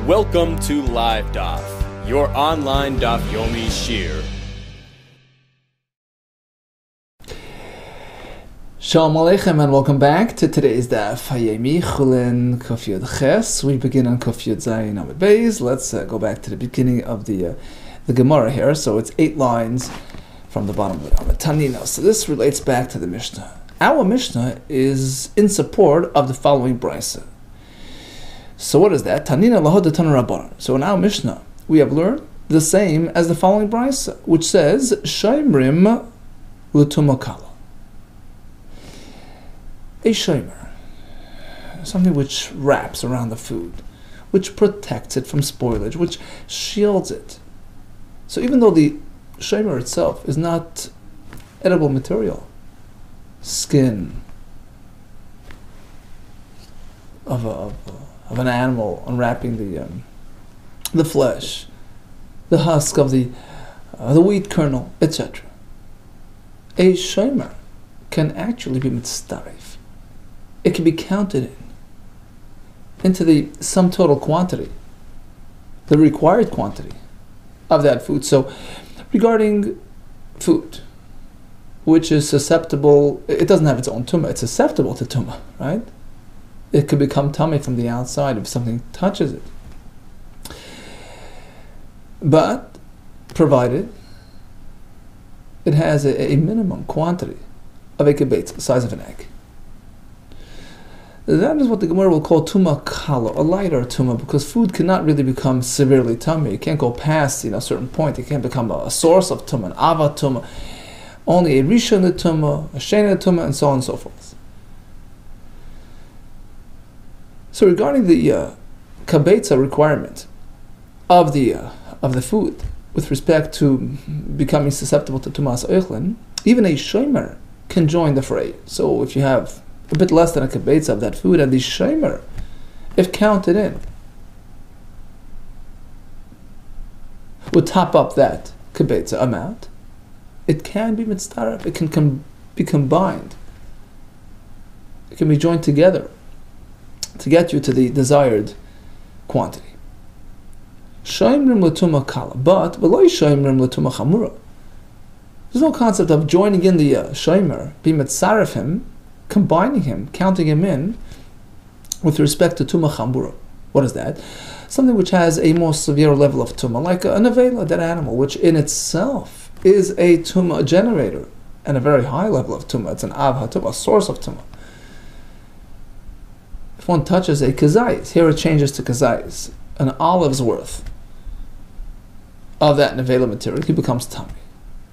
Welcome to LiveDaf, your online Daf Yomi Shir. Shalom Aleichem and welcome back to today's Daf Hayemi CHULLIN Kuf Yud Ches. We begin on Kuf Yud Zayin Amud Beis. Let's go back to the beginning of the Gemara here. So it's 8 lines from the bottom of the Tanina. So this relates back to the Mishnah. Our Mishnah is in support of the following brisa. So what is that? Tanina lahod Tanu Rabbanan. So in our Mishnah we have learned the same as the following brisa, which says Shaimrim l'tumakala. A shomer, something which wraps around the food, which protects it from spoilage, which shields it. So even though the shomer itself is not edible material, skin of an animal unwrapping the flesh, the husk of the wheat kernel, etc. A shomer can actually be mitzdaref. It can be counted into the sum total quantity, the required quantity of that food. So regarding food, which is susceptible, it doesn't have its own tumah, it's susceptible to tumah, right? It could become tummy from the outside if something touches it. But provided it has a minimum quantity of a kibetz, the size of an egg. That is what the Gemara will call tumah kala, a lighter tumah, because food cannot really become severely tummy. It can't go past a certain point. It can't become a source of tumah, an ava tumah. Only a rishon tumah, a shena tumah, and so on and so forth. So regarding the kabetza requirement of the food with respect to becoming susceptible to tumas oichlin, even a shomer can join the fray. So if you have a bit less than a kabetza of that food, and the shomer, if counted in, would top up that kabetza amount, it can be mitzdaref. It can be combined. It can be joined together to get you to the desired quantity. Shoimrim l'tumah kala, but v'lo shoimrim l'tumah chamura. There's no concept of joining in the shomer, being mitzaref him, combining him, counting him in with respect to tumah chamura. What is that? Something which has a more severe level of tumah, like a nevela, a dead animal, which in itself is a tumah generator and a very high level of tumah. It's an avha tumah, a source of tumah. If one touches a kazayis, here it changes to kazayis, an olive's worth of that nevela material, he becomes tummy.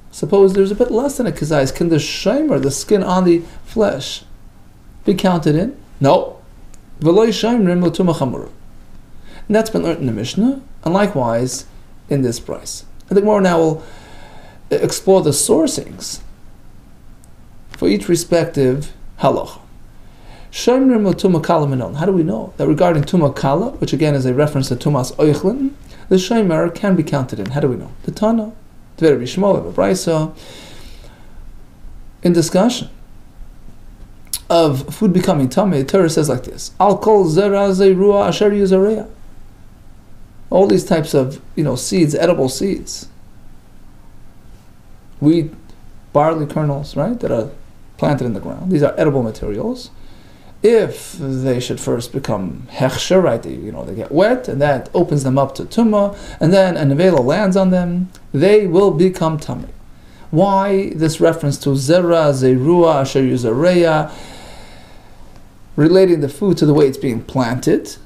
Suppose there's a bit less than a kazayis. Can the shomer, the skin on the flesh, be counted in? No. V'lo shoimrim l'tumah chamura. And that's been learned in the Mishnah, and likewise in this price. And the Gemara now will explore the sourcings for each respective halacha. Shoimrim l'tumah kala minon. How do we know that regarding tumah kala, which again is a reference to tumas oichlin, the shomer can be counted in? How do we know? The Tana, Dver Bishmol, of Brisa, in discussion of food becoming tummy, the Torah says like this: Al kol zera zeirua asher yuzareya. All these types of seeds, edible seeds, wheat, barley kernels, right, that are planted in the ground. These are edible materials. If they should first become hechsher, right, they get wet, and that opens them up to tumah, and then a nevela lands on them, they will become tummy. Why this reference to zera, zerua, asher yuzareya, relating the food to the way it's being planted?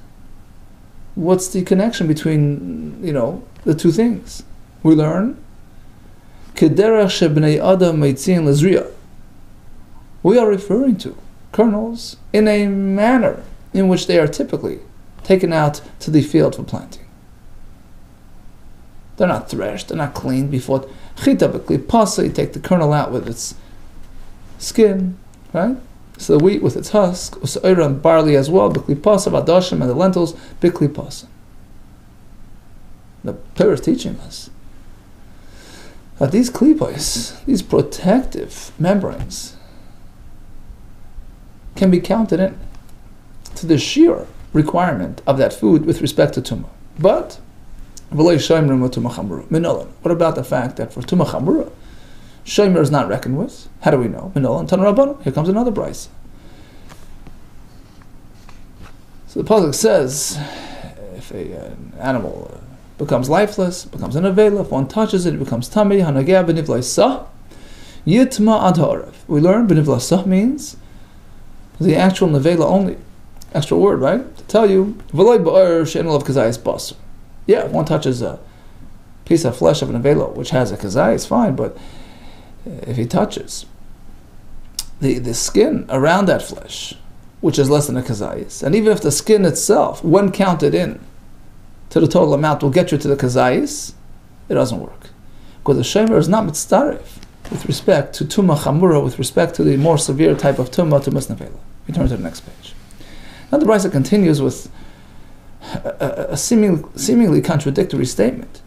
What's the connection between, the two things? We learn, kederach shebnei adam meitzin lezriya. We are referring to kernels in a manner in which they are typically taken out to the field for planting. They're not threshed, they're not cleaned before chita b'klipasa. You take the kernel out with its skin, right? So the wheat with its husk, usaira and barley as well, b'klipasa, vadashim, and the lentils, b'klipasa. The Torah is teaching us that these klipos, these protective membranes, can be counted in to the sheer requirement of that food with respect to tumah. But what about the fact that for Tumah Chamura, Shomer is not reckoned with? How do we know? Here comes another brisa. So the pasuk says, if an animal becomes lifeless, becomes an avela, if one touches it, it becomes tamei. Hanageh b'nivlaisah yitma ad ha'arev. We learn b'nivlaisah means the actual nevela only. Extra word, right? To tell you, v'loy ba'ar she'en olav kazayis basar. Yeah, if one touches a piece of flesh of an avela which has a kazai, it's fine, but if he touches the skin around that flesh, which is less than a kazayis, and even if the skin itself, when counted in to the total amount, will get you to the kazayis, it doesn't work. Because the shemer is not mitzaref with respect to tumah chamura, with respect to the more severe type of tumah nevela. We turn to the next page. Now the brisa continues with a seemingly contradictory statement.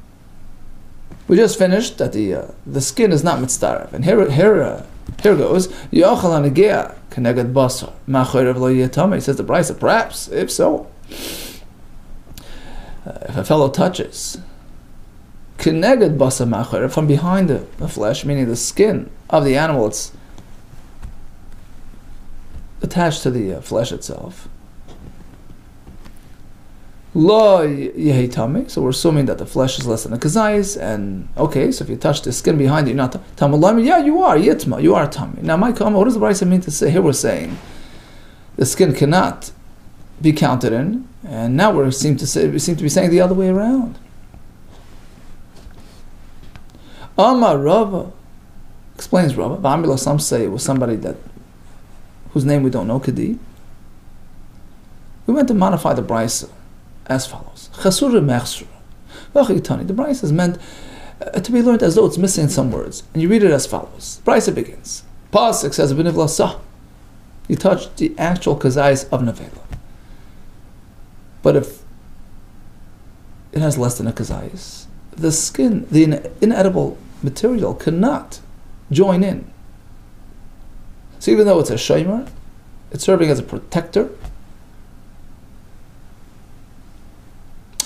We just finished that the skin is not mitzaref, and here goes yochal hanegea keneged basar ma'chorev lo yetame. He says the brisa, perhaps, if so, if a fellow touches keneged basar ma'chorev, from behind the flesh, meaning the skin of the animal, it's attached to the flesh itself, lo yehitame. So we're assuming that the flesh is less than a kazayis, and okay, so if you touch the skin behind it, you're not tamulami. Yeah, you are yitma, you are tami. Now, my comment, what does the brisa mean to say? Here we're saying the skin cannot be counted in, and now we seem to be saying the other way around. Amar Rava, explains Rava. V'amila, some say it was somebody whose name we don't know, Kadi. We went to modify the brisa as follows. Chasura mechsura. The brisa is meant to be learned as though it's missing some words. And you read it as follows. The brisa begins. Pasuk says, B'nivlasah. You touch the actual kazayis of nevela. But if it has less than a kazayis, the skin, the inedible material, cannot join in. So even though it's a shomer, it's serving as a protector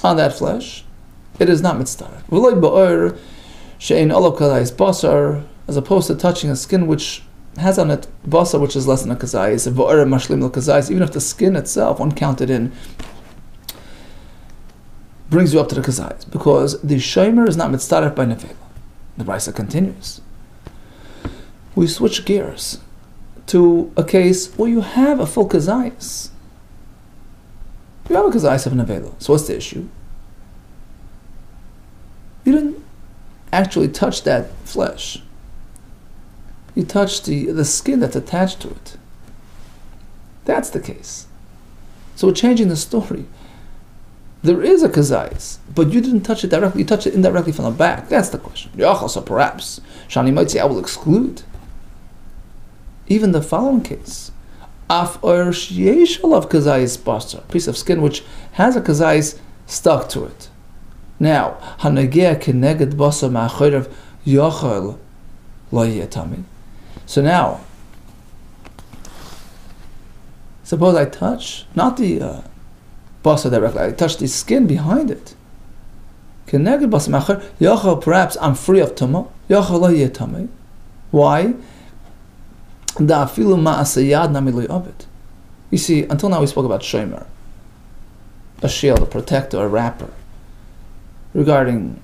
on that flesh, it is not mitzvah. As opposed to touching a skin which has on it basar, which is less than a kazayis, even if the skin itself, when counted in, brings you up to the kazayis, because the shomer is not mitzvah by nevela. The brisa continues. We switch gears to a case where you have a full kazayis. You have a kazayis of nevela. So what's the issue? You didn't actually touch that flesh. You touched the skin that's attached to it. That's the case. So we're changing the story. There is a kazayis, but you didn't touch it directly. You touched it indirectly from the back. That's the question. So perhaps Shani might say, I will exclude even the following case. Af yesh alav kazayis basar, piece of skin which has a kazayis stuck to it. Now, hanageh keneged basar ma'achorev yochel lo yetami. So now, suppose I touch not the basar directly, I touch the skin behind it. Keneged basar ma'achorev yochel, perhaps I'm free of tumah. Yochel lo yetami. Why? You see, until now we spoke about shomer, a shield, a protector, a wrapper. Regarding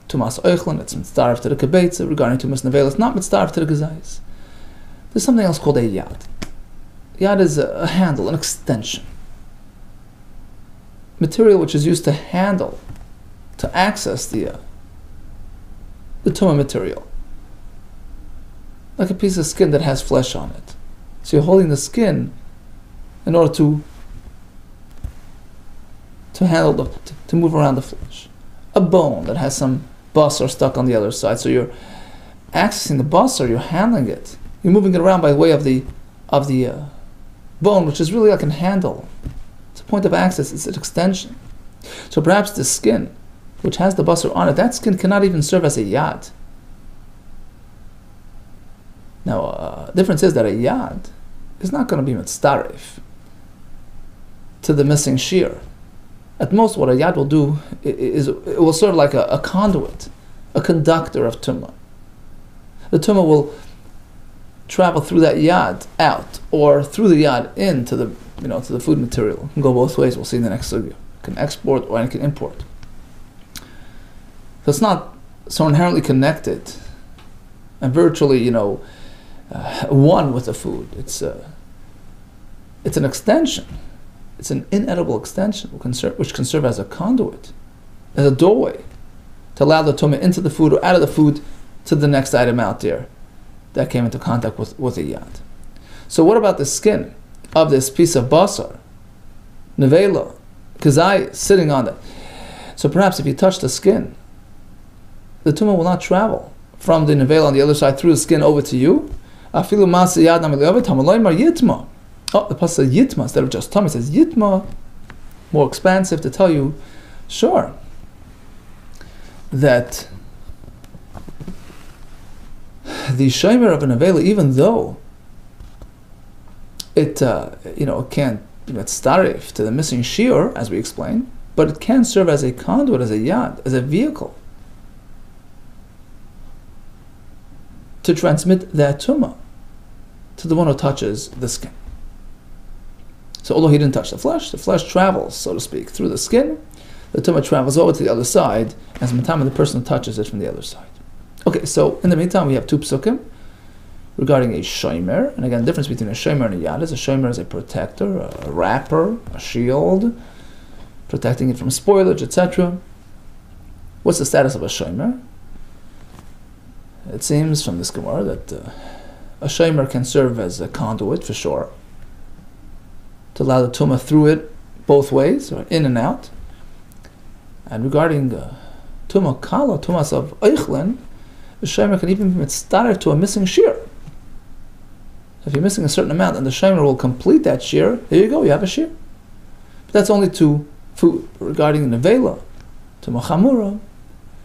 tumas oichlin, it's mitzdaref to the kibetza. Regarding tumas nevela, it's not mitzdaref to the gazayis. There's something else called a yad. Yad is a handle, an extension. Material which is used to handle, to access the tumah material. Like a piece of skin that has flesh on it. So you're holding the skin in order to handle, to move around the flesh. A bone that has some basar stuck on the other side. So you're accessing the basar, you're handling it. You're moving it around by way of the bone, which is really like a handle. It's a point of access, it's an extension. So perhaps the skin, which has the basar on it, that skin cannot even serve as a yad. Now, difference is that a yad is not going to be mitzdaref to the missing shear. At most, what a yad will do is it will serve like a conduit, a conductor of tumah. The tumah will travel through that yad out, or through the yad into the to the food material. It can go both ways. We'll see in the next sugya. It can export or it can import. So it's not so inherently connected and virtually one with the food. It's an extension. It's an inedible extension which can serve as a conduit, as a doorway, to allow the tumah into the food or out of the food to the next item out there that came into contact with a yad. So what about the skin of this piece of basar, nevela, kazai, sitting on it? So perhaps if you touch the skin, the tumah will not travel from the nevela on the other side through the skin over to you. Afilu masa yad namiliyavit hamaloymar yitma. Oh, the pasuk says yitma instead of just tumah. It says yitma, more expansive, to tell you, sure, that the shomer of a nevela, even though it can't, it's tarif to the missing shear, as we explained, but it can serve as a conduit, as a yad, as a vehicle to transmit that tumah to the one who touches the skin. So although he didn't touch the flesh travels, so to speak, through the skin. The tumah travels over to the other side as matam, the person touches it from the other side. Okay, so in the meantime we have two psukim regarding a shomer. And again, the difference between a shomer and a yad is a shomer is a protector, a wrapper, a shield, protecting it from spoilage, etc. What's the status of a shomer? It seems from this Gemara that a shomer can serve as a conduit for sure, to allow the tumah through it both ways, or in and out. And regarding tumah kala, tumas of eichlin, the shomer can even be mitzdaref to a missing shear. If you're missing a certain amount and the shomer will complete that shear, there you go, you have a shear. But that's only to food. Regarding the nevela, tumah chamura,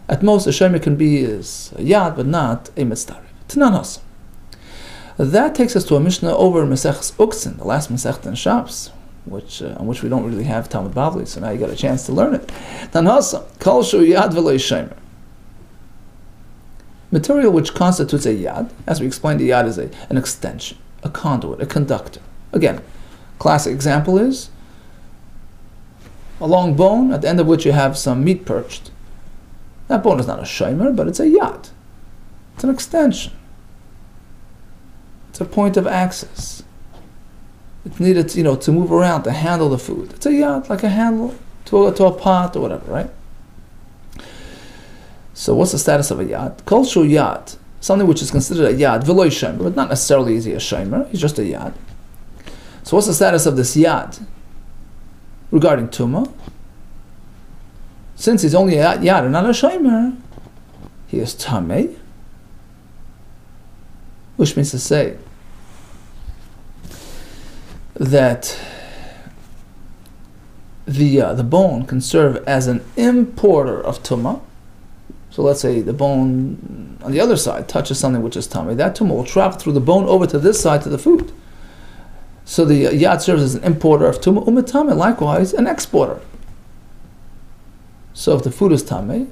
at most a shomer can be as a yad, but not a mitzdaref. T'nan hasa. That takes us to a Mishnah over Maseches Uktzin, the last Masechta in Shabbos, on which we don't really have Talmud Bavli, so now you got a chance to learn it. Tanhasa, kol shu yad v'lo shomer. Material which constitutes a yad, as we explained, the yad is an extension, a conduit, a conductor. Again, classic example is a long bone at the end of which you have some meat perched. That bone is not a shomer, but it's a yad. It's an extension. It's a point of access. It's needed, to move around, to handle the food. It's a yad, like a handle to a pot or whatever, right? So what's the status of a yad? Kol shu yad, something which is considered a yad, v'lo shomer, but not necessarily is he a shomer, he's just a yad. So what's the status of this yad regarding tumah? Since he's only a yad and not a shomer, he is tamei, which means to say that the bone can serve as an importer of tumah. So let's say the bone on the other side touches something which is tamei. That tumah will travel through the bone over to this side to the food. So the yad serves as an importer of tumah, umetame, likewise an exporter. So if the food is tamei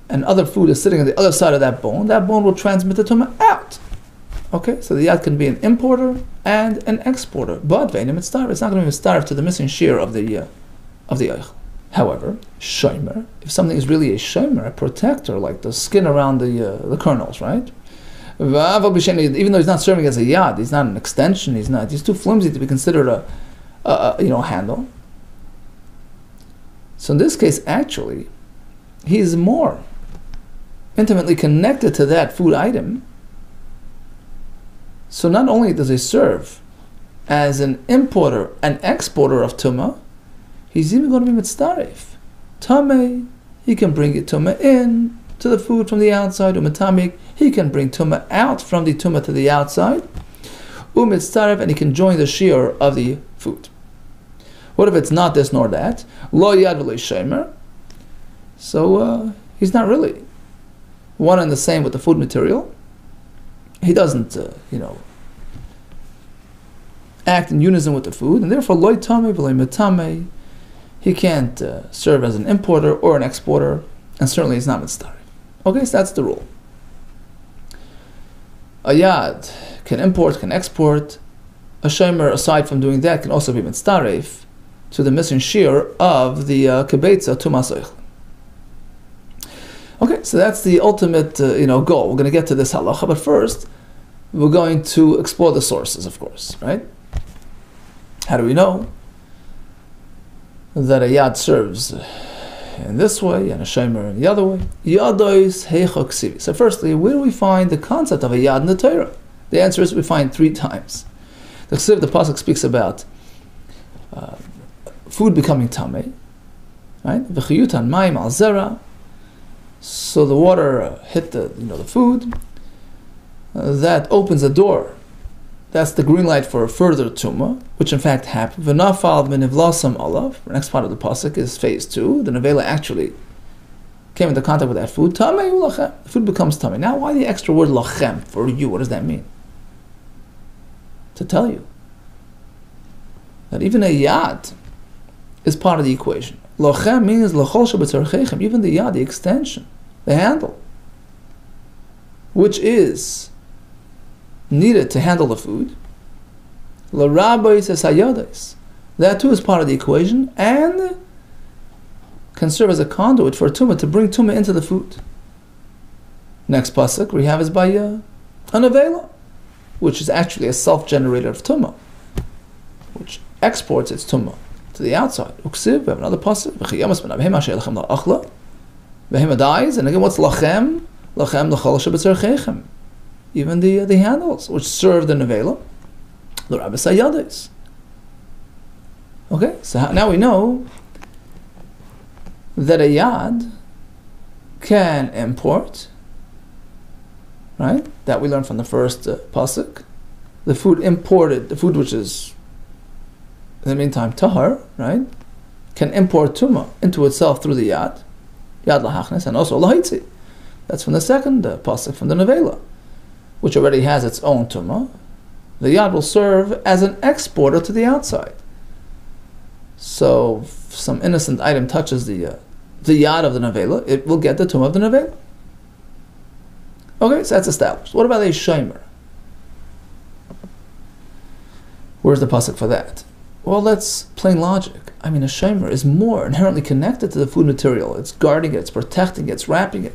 and other food is sitting on the other side of that bone will transmit the tumah out. Okay, so the yad can be an importer and an exporter, but veinim it's not going to be starved to the missing shear of the eichel. However, shomer, if something is really a shomer, a protector, like the skin around the kernels, right? Even though he's not serving as a yad, he's not an extension. He's too flimsy to be considered a handle. So in this case, actually, he is more intimately connected to that food item. So not only does he serve as an importer and exporter of tumah, he's even going to be mitzdaref. Tamei, he can bring it tumah in to the food from the outside. Umatamik, he can bring tumah out from the tumah to the outside. Umitzdaref, and he can join the shear of the food. What if it's not this nor that? Lo yad v'lo shomer. So he's not really one and the same with the food material. He doesn't, act in unison with the food, and therefore lo tamei v'lo metame. he can't serve as an importer or an exporter, and certainly he's not mitzdarif. Okay, so that's the rule. A yad can import, can export. A shomer, aside from doing that, can also be mitzdarif to the missing shear of the kibetza tumas oichlin. Okay, so that's the ultimate goal. We're going to get to this halacha, but first we're going to explore the sources, of course, right? How do we know that a yad serves in this way and a shomer in the other way? Yadois heichok sivi. So firstly, where do we find the concept of a yad in the Torah? The answer is we find 3 times. The pasuk speaks about food becoming tamei, right? V'chiyutan mayim al zera. So the water hit the food. That opens a door. That's the green light for further tumah, which in fact happened. V'nafal v'nivlasam olav. The next part of the pasuk is phase 2. The nevela actually came into contact with that food. Tamei ulachem. The food becomes tamei. Now, why the extra word lachem for you? What does that mean? To tell you that even a yad is part of the equation. Lachem means lachol shebetzarchechem. Even the yad, the extension, the handle, which is needed to handle the food. L'rabayis es hayadais. That too is part of the equation and can serve as a conduit for tumah to bring tumah into the food. Next pasuk we have is by an avela, which is actually a self-generator of tumah, which exports its tumah to the outside. Uksiv, we have another pasuk. V'chiyamas ben avhema she'elchem la'achla. V'hema dies, and again, what's lachem? Lachem l'chol shebetzarchechem. Even the handles, which serve the nevela, the rabbis hayadis. Okay, so now we know that a yad can import, right? That we learned from the first pasuk. The food imported, the food which is in the meantime tahar, right, can import tumah into itself through the yad lahachnes, and also lahaitzi. That's from the second pasuk from the nevela, which already has its own tumah. The yad will serve as an exporter to the outside. So if some innocent item touches the yad of the nevela, it will get the tumah of the nevela. Okay, so that's established. What about a shomer? Where's the pasuk for that? Well, that's plain logic. I mean, a shomer is more inherently connected to the food material. It's guarding it, it's protecting it, it's wrapping it.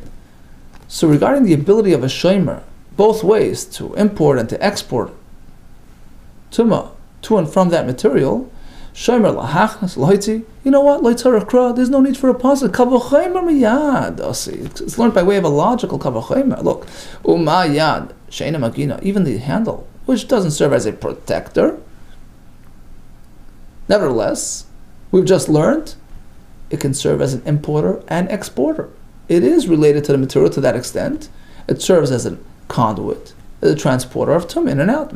So regarding the ability of a shomer, both ways, to import and to export tumah to and from that material, shomer lahachnas lahaitzi. You know what? There's no need for a pasuk. Kavachaymer miyad. It's learned by way of a logical kavachaymer. Look, umayad sheina magina. Even the handle, which doesn't serve as a protector. Nevertheless, we've just learned it can serve as an importer and exporter. It is related to the material to that extent. It serves as a conduit, as a transporter of tumah in and out.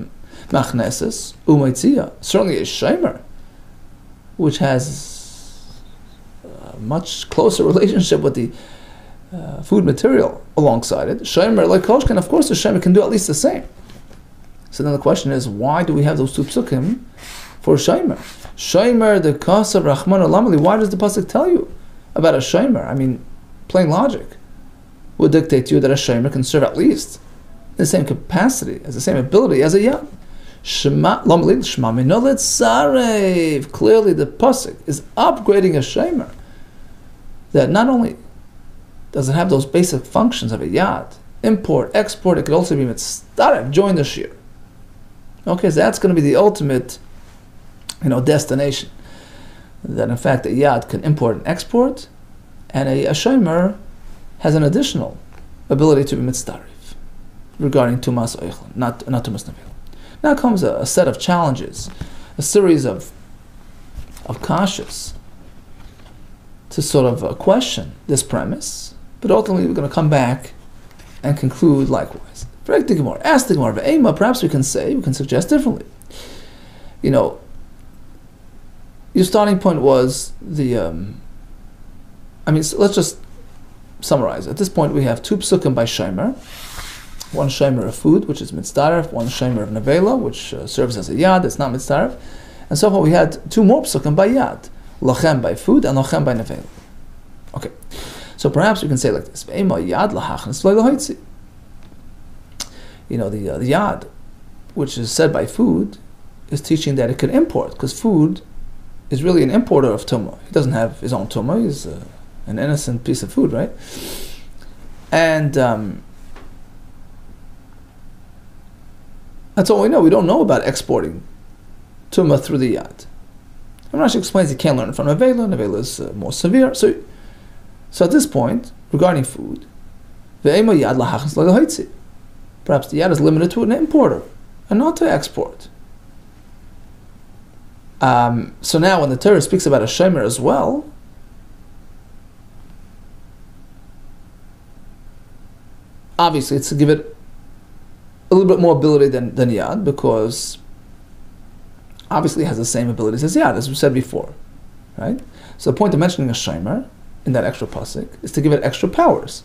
Machneses umaitzia. Certainly a shomer, which has a much closer relationship with the food material alongside it. Shomer like koshkin, of course the shomer can do at least the same. So then the question is, why do we have those 2 psukim for shomer? Shomer, the kasav rachman alamali. Why does the pasuk tell you about a shomer? I mean, plain logic would dictate to you that a shomer can serve at least in the same capacity, as the same ability as a yad. Shema lamali shema minolet sarev. Clearly, the pasuk is upgrading a shomer that not only does it have those basic functions of a yad, import, export, it could also be mitzdaref, join the shear. Okay, so that's going to be the ultimate, destination. That in fact a yad can import and export, and a shomer has an additional ability to be mitzdaref regarding tumas oichlin, not tumas nevela. Now comes a set of challenges, a series of kashas to sort of question this premise, but ultimately we're going to come back and conclude likewise. Ask the Gemara, perhaps we can suggest differently. Your starting point was so let's just summarize. At this point we have 2 psukim by shomer. One shomer of food, which is mitzdaref, one shomer of nevela, which serves as a yad, it's not mitzdaref. And so far we had 2 more psukim by yad. Lachem by food and lachem by nevela. Okay, so perhaps we can say like this: yad lahachnes lo lahoitzi. You know, the yad, which is said by food, is teaching that it can import, because food is really an importer of tumah. He doesn't have his own tumah. He's an innocent piece of food, right? And that's all we know. We don't know about exporting tumah through the yad. And Rashi explains he can't learn from nevela. Nevela is more severe. So at this point, regarding food, perhaps the yad is limited to an importer and not to export. So now when the Torah speaks about a shemer as well, obviously it's to give it a little bit more ability than yad, because obviously it has the same abilities as yad, as we said before, right? So the point of mentioning a shemer in that extra pasuk is to give it extra powers.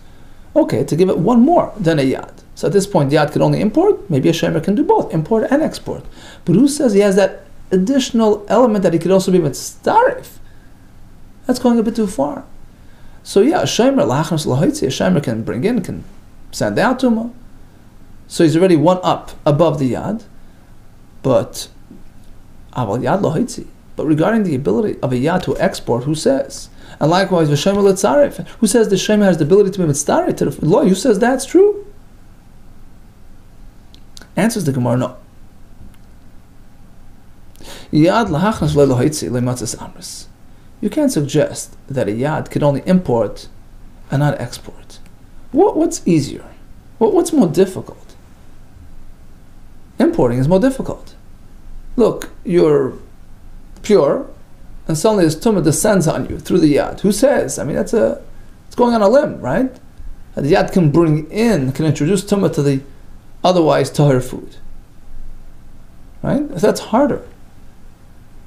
Okay, to give it one more than a yad. So at this point, yad can only import. Maybe a shemer can do both, import and export. But who says he has that additional element that he could also be mitzdarif? That's going a bit too far. So yeah, a shemer lachnas lahoitzi, a shemer can bring in, can send out tumah. So he's already one up above the yad. But aval yad lahoitzi. But regarding the ability of a yad to export, who says? And likewise, the shemer letzarif. Who says the shemer has the ability to be mitzdarif to the law? Who says that's true? Answers the Gemara, no. Yad lahachnas lelohaitzi lematzas amris. You can't suggest that a yad can only import and not export. What's easier? What's more difficult? Importing is more difficult. Look, you're pure, and suddenly this tumah descends on you through the yad. Who says? I mean, it's going on a limb, right? And the yad can can introduce tumah to the otherwise tahor food, right? That's harder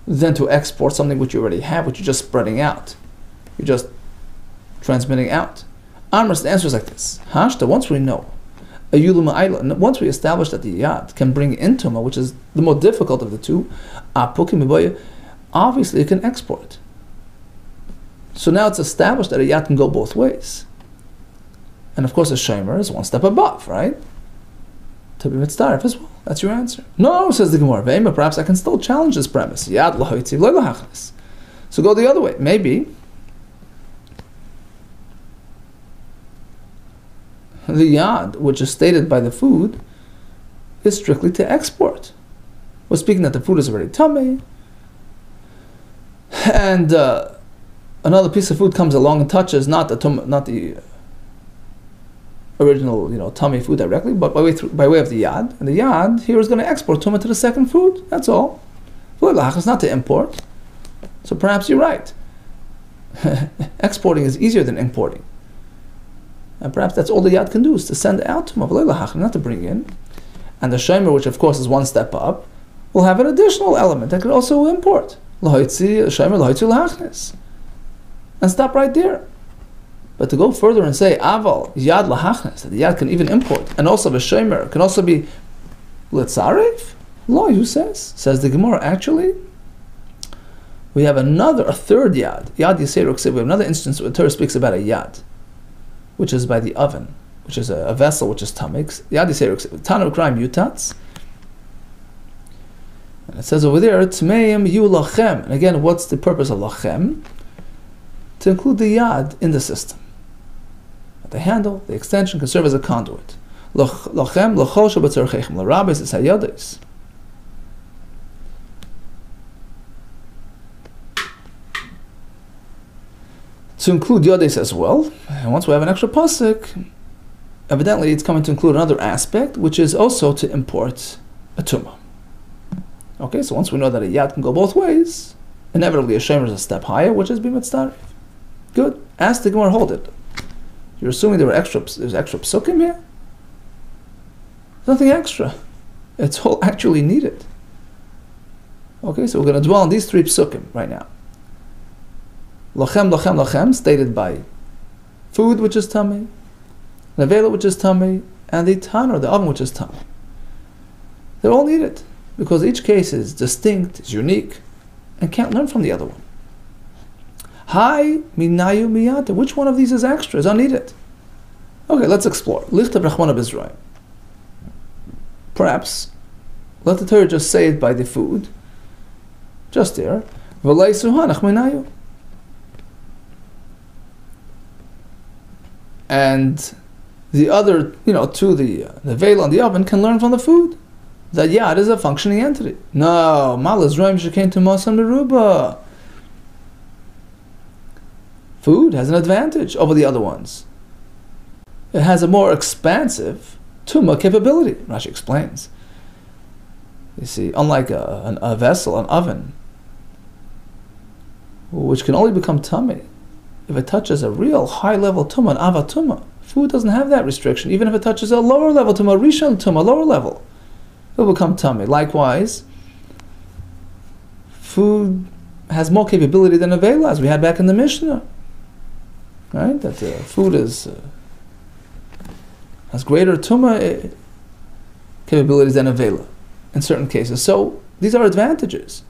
than to export something which you already have, which you're just spreading out. You're just transmitting out. Amrus, the answer is like this. Hashta, once we know, once we establish that the yad can bring in tumah, which is the more difficult of the two, obviously it can export. So now it's established that a yad can go both ways. And of course a shemer is one step above, right? To be mitzdarif as well. That's your answer. No, says the Gemara. Perhaps I can still challenge this premise. Yad lahoitzi lo lahachnes. So go the other way. Maybe the yad, which is stated by the food, is strictly to export. We're speaking that the food is already tummy, and another piece of food comes along and touches not the original, tummy food directly, but by way of the yad. And the yad here is going to export tumah to the second food. That's all. It's not to import. So perhaps you're right. Exporting is easier than importing. And perhaps that's all the yad can do, is to send out tumah, not to bring in. And the shemer, which of course is one step up, will have an additional element that could also import. And stop right there. But to go further and say aval yad lahachnes, that the yad can even import, and also the shemer can also be letzarif. Law, who says? Says the Gemara. Actually, we have a third yad yiseruk. We have another instance where the Torah speaks about a yad, which is by the oven, which is a vessel which is tamik. Yad yiseruk tanu kraim yutats. And it says over there, tmeim yu lachem. And again, what's the purpose of lachem? To include the yad in the system. The handle, the extension, can serve as a conduit. Lachem l'chol shebatzorchechem l'rabes es hayadis. To include yadis as well. And once we have an extra pasuk, evidently it's coming to include another aspect, which is also to import a tumah. Okay, so once we know that a yad can go both ways, inevitably a shemer is a step higher, which is b'mitzdarif. Good. Ask the Gemara, hold it. You're assuming there's extra psukim here? There's nothing extra. It's all actually needed. Okay, so we're going to dwell on these three psukim right now. Lachem, lachem, lachem, stated by food, which is tummy, nevela, which is tummy, and the tanur, the oven, which is tummy. They're all needed, because each case is distinct, is unique, and can't learn from the other one. Hi, minayu miyata. Which one of these is extra, is unneeded? Okay, let's explore. Lichta brachmana b'zroim. Perhaps, let the Torah just say it by the food. Just there. V'lei suhanach minayu. And the other, to the veil on the oven can learn from the food that yad is a functioning entity. No, malas roim shekain to masan meruba. Food has an advantage over the other ones. It has a more expansive tumah capability. Rashi explains. You see, unlike a vessel, an oven, which can only become tummy if it touches a real high-level tumah, an ava tumah. Food doesn't have that restriction. Even if it touches a lower level tumah, rishon tumah, lower level, it will become tummy. Likewise, food has more capability than a vela, as we had back in the Mishnah. Right? That food has greater tumah capabilities than a vela in certain cases. So these are advantages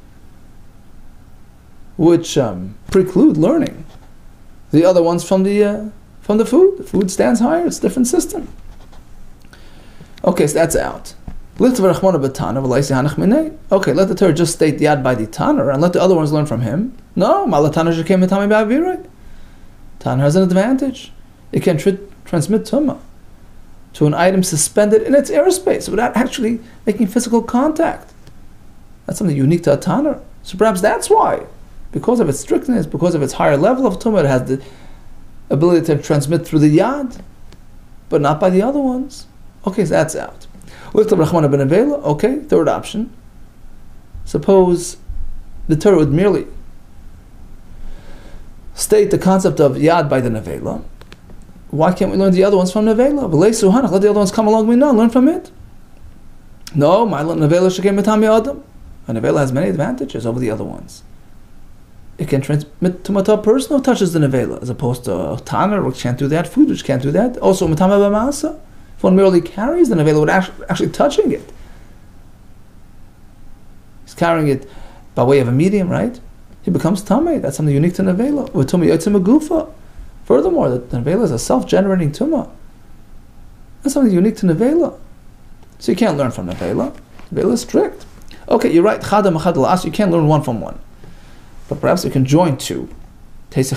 which preclude learning the other ones from the food. The food stands higher. It's a different system. Okay, so that's out. Okay, let the Torah just state yad by the Tanner and let the other ones learn from him. No, Tanner has an advantage. It can transmit tumah to an item suspended in its airspace without actually making physical contact. That's something unique to a Tanner. So perhaps that's why, because of its strictness, because of its higher level of tumah, it has the ability to transmit through the yad, but not by the other ones. Okay, so that's out. Okay, third option. Suppose the Torah would merely state the concept of yad by the nevela. Why can't we learn the other ones from nevela? Let the other ones come along, we know, learn from it. No, my nevela shekem mitami adam. A nevela has many advantages over the other ones. It can transmit tumah to a person who touches the nevela, as opposed to a tanner, which can't do that, food, which can't do that. Also, mitama b'masa, if one merely carries the nevela without actually touching it. He's carrying it by way of a medium, right? He becomes tamei. That's something unique to nevela. With tumah yotzim gufa. Furthermore, the nevela is a self-generating tumah. That's something unique to nevela. So you can't learn from nevela. Nevela is strict. Okay, you're right. Chadam achad l'as. You can't learn one from one. But perhaps we can join two. Have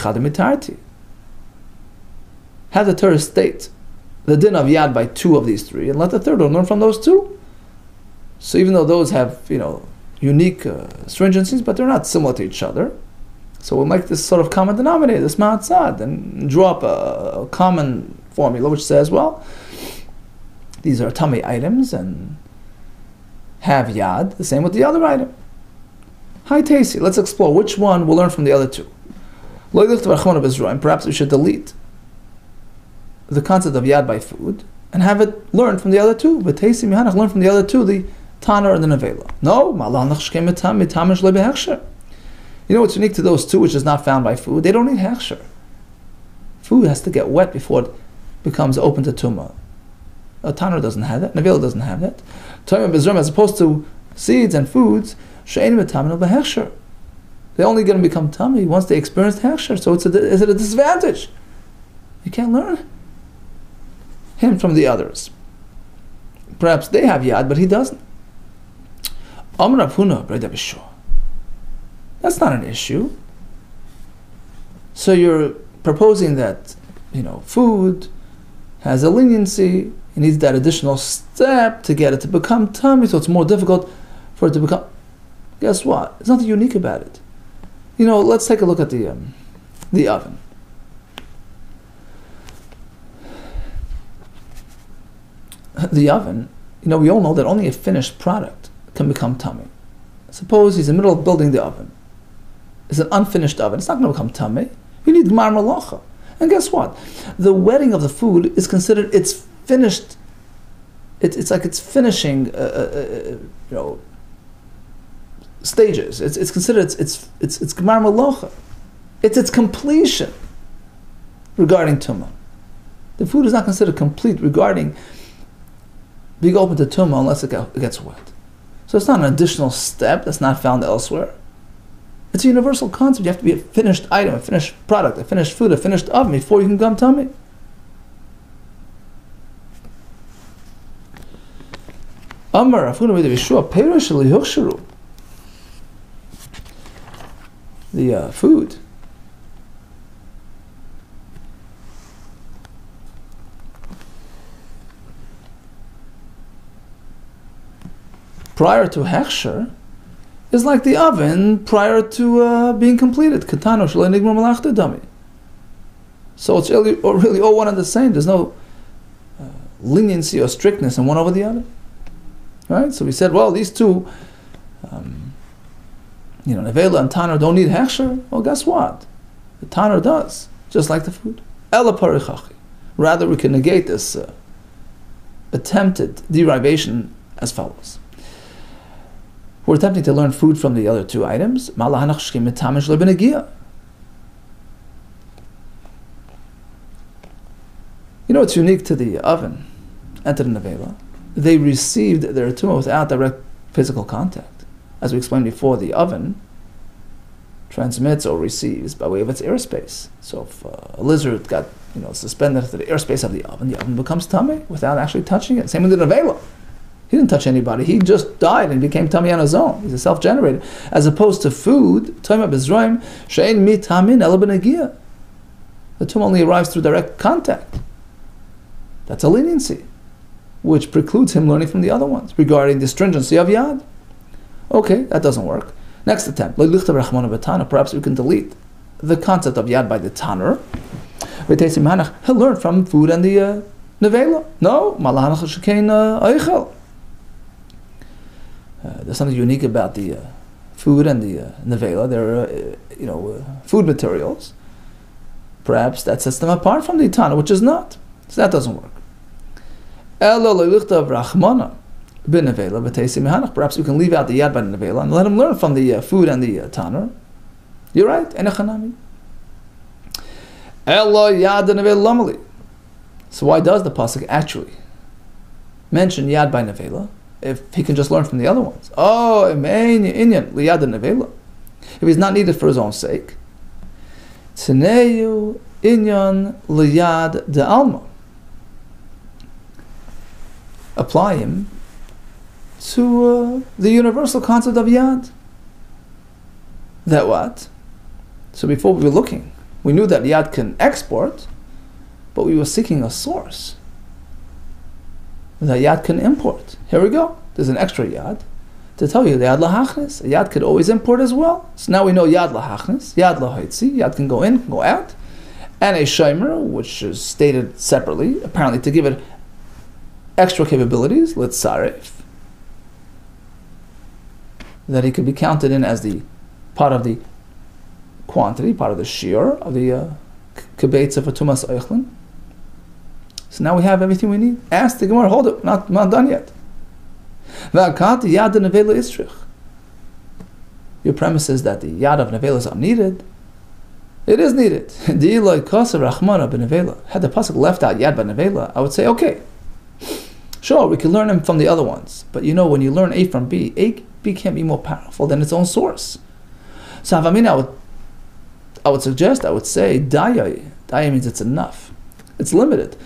the Torah state the din of yad by two of these three, and let the third one learn from those two. So even though those have, unique stringencies, but they're not similar to each other. So we'll make this sort of common denominator, this ma'atzad, and draw up a common formula which says, well, these are tummy items and have yad, the same with the other item. Hi Tasi, let's explore which one we'll learn from the other two. Perhaps we should delete the concept of yad by food and have it learned from the other two. But Tasi mihanach learn from the other two, the Tanner and the nevela. No, what's unique to those two, which is not found by food? They don't need hechsher. Food has to get wet before it becomes open to tumah. A Tanner doesn't have that. Nevela doesn't have that. As opposed to seeds and foods, they're only going to become tummy once they experience hechsher. So is it a disadvantage? You can't learn him from the others. Perhaps they have yad, but he doesn't. That's not an issue. So you're proposing that, food has a leniency. It needs that additional step to get it to become tummy, so it's more difficult for it to become. Guess what? There's nothing unique about it. Let's take a look at the oven. The oven, we all know that only a finished product can become tummy. Suppose he's in the middle of building the oven. It's an unfinished oven. It's not going to become tummy. You need gemar malacha. And guess what? The wetting of the food is considered its finished. It's like it's finishing. Stages. It's considered it's gemar malacha. It's its completion regarding tumah. The food is not considered complete regarding being open to tumah unless it gets wet. So it's not an additional step that's not found elsewhere. It's a universal concept. You have to be a finished item, a finished product, a finished food, a finished oven before you can come tummy. Amar afunu with Yeshua perish lihuksharu. The food. Prior to hechsher is like the oven prior to being completed. Katano shalei nigmar malachta dami. So it's really all one and the same. There's no leniency or strictness in one over the other. Right? So we said, well, these two, nevela and tanner don't need hechsher. Well, guess what? The tanner does, just like the food. Ela parichachi. Rather, we can negate this attempted derivation as follows. We're attempting to learn food from the other two items. You know what's unique to the oven and to the nevela? They received their tumah without direct physical contact. As we explained before, the oven transmits or receives by way of its airspace. So if a lizard got suspended to the airspace of the oven becomes tummy without actually touching it. Same with the nevela. He didn't touch anybody. He just died and became tummy on his own. He's a self-generated. As opposed to food, the tumah only arrives through direct contact. That's a leniency, which precludes him learning from the other ones regarding the stringency of yad. Okay, that doesn't work. Next attempt. Perhaps we can delete the concept of yad by the tanner. He'll learn from food and the nevela. No, there's something unique about the food and the nevela. They're food materials. Perhaps that sets them apart from the tanner, which is not. So that doesn't work. Perhaps we can leave out the yad by the nevela and let him learn from the food and the tanner. You're right. So why does the pasuk actually mention yad by nevela if he can just learn from the other ones? If he's not needed for his own sake. Tzneu inyan liyad de alma. Apply him to the universal concept of yad. That what? So before we were looking, we knew that yad can export, but we were seeking a source that yad can import. Here we go. There's an extra yad to tell you the yad lahachnis. A yad could always import as well. So now we know yad lahachnis, yad lahaitzi. Yad can go in, can go out, and a shomer, which is stated separately, apparently to give it extra capabilities. Let's sarif that he could be counted in as the part of the quantity, part of the shiur of the kibbutz of tumas eichlin. So now we have everything we need. Ask the Gemara, hold it, not done yet. Your premise is that the yad of nevela is unneeded. It is needed. Had the pasuk left out yad by nevela, I would say, okay, sure, we can learn them from the other ones. But when you learn A from B, A can't be more powerful than its own source. So I would suggest, I would say, daya. Daya means it's enough. It's limited.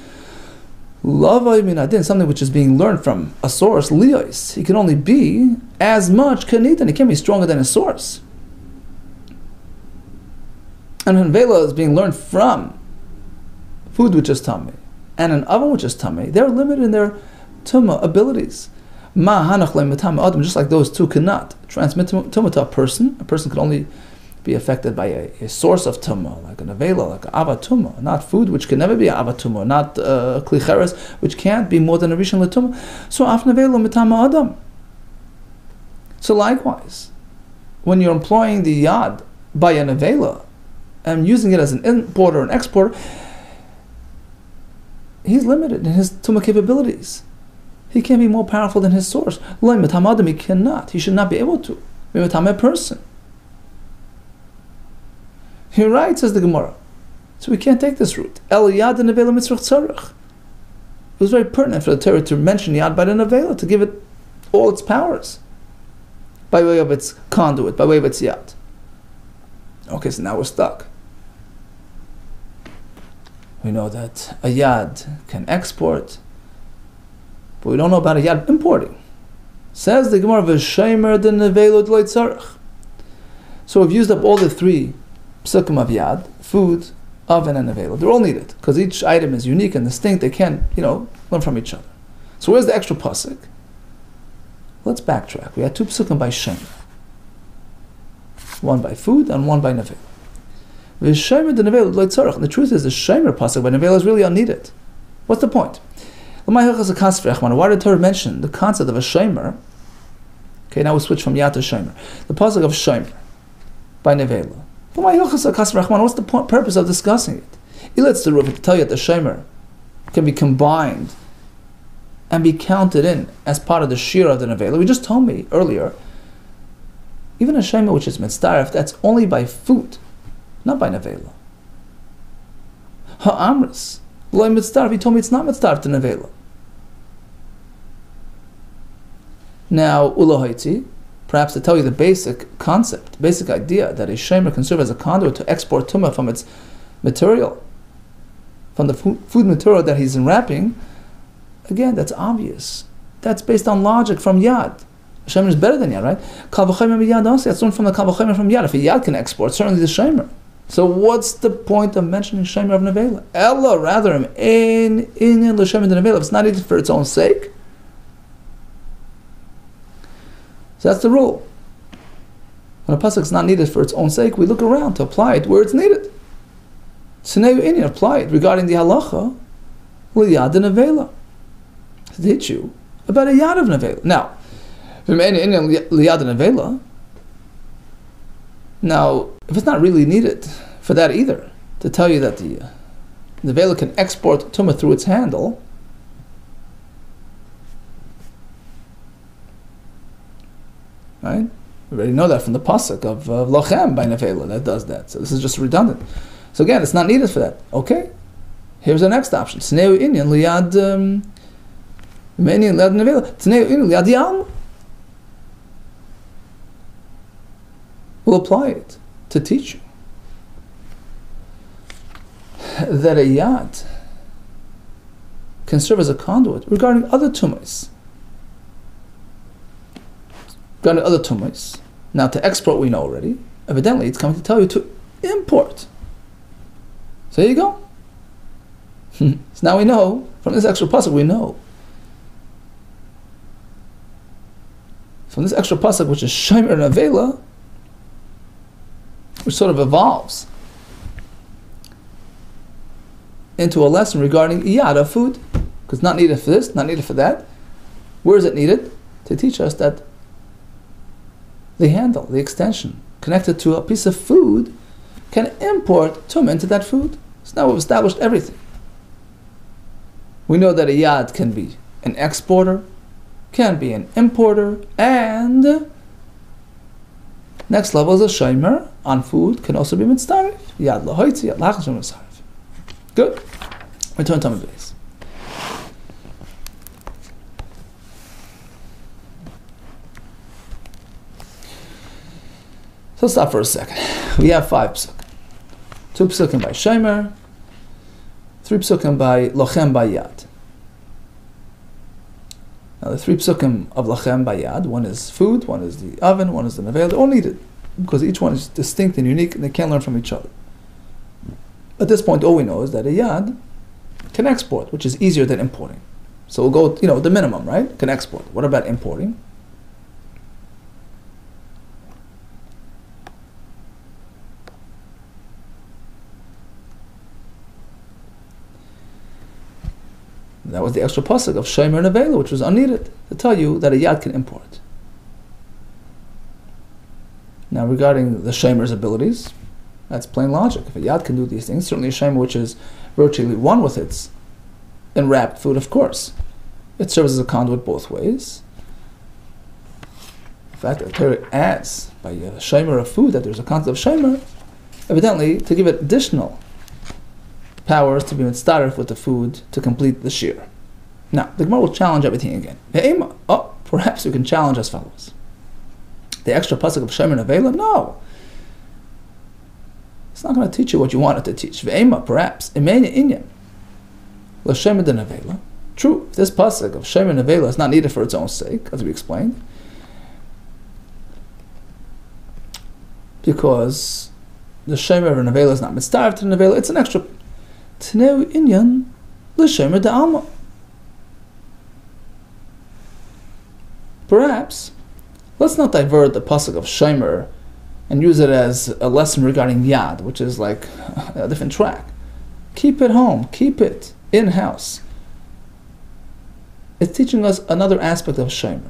Lavai minadin, something which is being learned from a source, liyos. He can only be as much kanitan. He can't be stronger than his source. And when vela is being learned from food which is tummy and an oven which is tummy, they're limited in their tumah abilities. Just like those two cannot transmit tumah to a person. A person can only be affected by a source of tumah, like an avela, like an ava tumah, not food, which can never be an ava tumah, not klicheres, which can't be more than a rishon letumah. So af nevela mitama adam. So likewise, when you're employing the yad by an avela and using it as an importer and exporter, he's limited in his tumah capabilities. He can't be more powerful than his source. He cannot. He should not be able to. A person. You're right, says the Gemara. So we can't take this route. It was very pertinent for the Torah to mention yad by the nevela, to give it all its powers, by way of its conduit, by way of its yad. Okay, so now we're stuck. We know that a yad can export, but we don't know about a yad importing. Says the Gemara, V'shemer den nevelo d'lo tzarech. So we've used up all the three psukim of yad, food, oven, and nevelo. They're all needed, because each item is unique and distinct. They can't, learn from each other. So where's the extra pasuk? Let's backtrack. We had two psukim by shemer. One by food and one by nevelo. V'shemer den nevelo d'lo tzarech. And the truth is, the shemer pasuk by nevelo is really unneeded. What's the point? Why did the Torah mention the concept of a shemer? Okay, now we switch from yad to shemer. The pasuk of shemer by nevelo. What's the purpose of discussing it? Let's to tell you that the shemer can be combined and be counted in as part of the shir of the nevelo. You just told me earlier, even a shemer which is mitzdaref, that's only by food, not by nevelo. Ha'amris. Lo mitzdaref, he told me it's not mitzdaref to nevelo. Now, ulohaiti, perhaps to tell you the basic concept, basic idea that a shemer can serve as a conduit to export tumah from its material, from the food material that he's enwrapping, again, that's obvious. That's based on logic from yad. Shemer is better than yad, right? Kal v'chomer yad also, that's learned from the kal v'chomer from yad. If a yad can export, certainly the shemer. So what's the point of mentioning shemer of nevela? Ella, rather, in l'shemer de nevela, if it's not needed for its own sake. So that's the rule. When a pasuk is not needed for its own sake, we look around to apply it where it's needed. S'neu inyan, apply it regarding the halacha, l'yad nevela, to teach you about a yad of nevela. Now, l'yad nevela. Now, if it's not really needed for that either, to tell you that the nevela can export tumah through its handle, right? We already know that from the pasuk of lochem by nevela that does that. So this is just redundant. So again, it's not needed for that. Okay, here's the next option. T'neu inyan liyad nevela. T'neu inyan liyad yam. We'll apply it to teach you that a yad can serve as a conduit regarding other tumas. Regarding other tumas. Now, to export, we know already. Evidently, it's coming to tell you to import. So there you go. So now we know, from this extra pasuk, we know. From this extra pasuk, which is shemer and avela, which sort of evolves into a lesson regarding iyad of food, because not needed for this, not needed for that. Where is it needed? To teach us that the handle, the extension, connected to a piece of food, can import tumah into that food. So now we've established everything. We know that a yad can be an exporter, can be an importer, and next level is a shemer on food, can also be mitzdaref. Yad lahoitzi, yad lachas mitzdaref. Good. Return to Talmud base. So let's stop for a second. We have 5 psukim. 2 psukim by shemer, 3 psukim by lochem by yad. Now the 3 psukim of lochem by yad, one is food, one is the oven, one is the nevela. They're all needed because each one is distinct and unique and they can learn from each other. At this point, all we know is that a yad can export, which is easier than importing. So we'll go, the minimum, right? Can export. What about importing? That was the extra pasuk of shemer and avela, which was unneeded, to tell you that a yad can import. Now, regarding the shemer's abilities, that's plain logic. If a yad can do these things, certainly a shemer which is virtually one with its enwrapped food, of course. It serves as a conduit both ways. In fact, the Torah adds by a shemer of food that there's a concept of shemer, evidently to give it additional powers to be mitzdaref with the food to complete the shir. Now, the Gemara will challenge everything again. Perhaps we can challenge as follows. The extra pasuk of shemer and avela? No. It's not going to teach you what you want it to teach. Ve'ema, perhaps. Imenya inyan. L'shem de nevela. True, if this pasuk of Shem and Nevela is not needed for its own sake, as we explained, because the Shem of Nevela is not mitzvah to Nevela, it's an extra Tneu inyan l'Shem de Alma. Perhaps, let's not divert the pasuk of Shemer and use it as a lesson regarding Yad, which is like a different track. Keep it home, keep it in-house. It's teaching us another aspect of Shemer.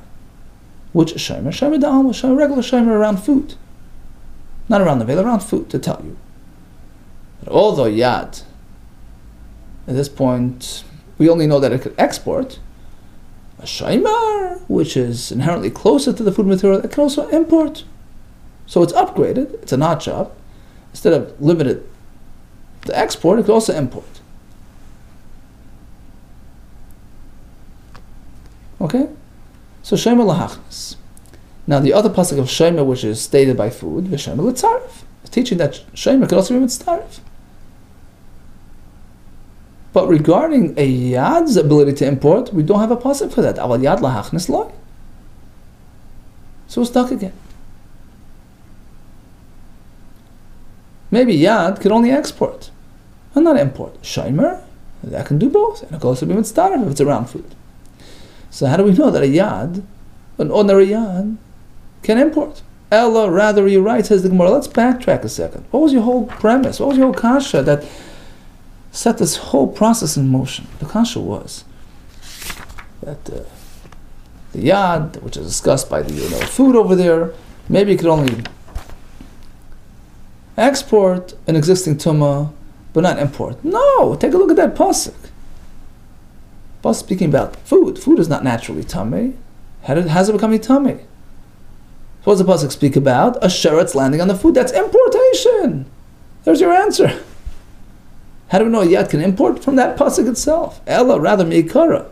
Which Shemer? Shemer da'alma, Shemer, regular Shemer around food. Not around the veil, around food, to tell you. But although Yad, at this point, we only know that it could export, a Shemer, which is inherently closer to the food material, it can also import. So it's upgraded, it's an odd job. Instead of limited to export, it can also import. Okay? So Shemer lahachnas. Now the other pasuk of Shemer, which is stated by food, v'Shemer l'tzaref, is teaching that Shemer can also be mitzaref. But regarding a Yad's ability to import, we don't have a pasuk for that. Aval Yad lahachnas loy. So we're stuck again. Maybe Yad can only export and not import. Shemer, that can do both, and it can also be mitzaref if it's around food. So how do we know that a Yad, an ordinary Yad, can import? Ella, rather, you're right, says the Gemara. Let's backtrack a second. What was your whole premise? What was your whole kasha that set this whole process in motion? The kasha was that the Yad, which is discussed by the food over there, maybe it could only export an existing tumah, but not import. No, take a look at that pasuk. But speaking about food, food is not naturally tummy. How's it becoming tummy? So what does the pasuk speak about? A sheretz landing on the food. That's importation. There's your answer. How do we know a Yad can import from that pasuk itself? Ella, rather meikara.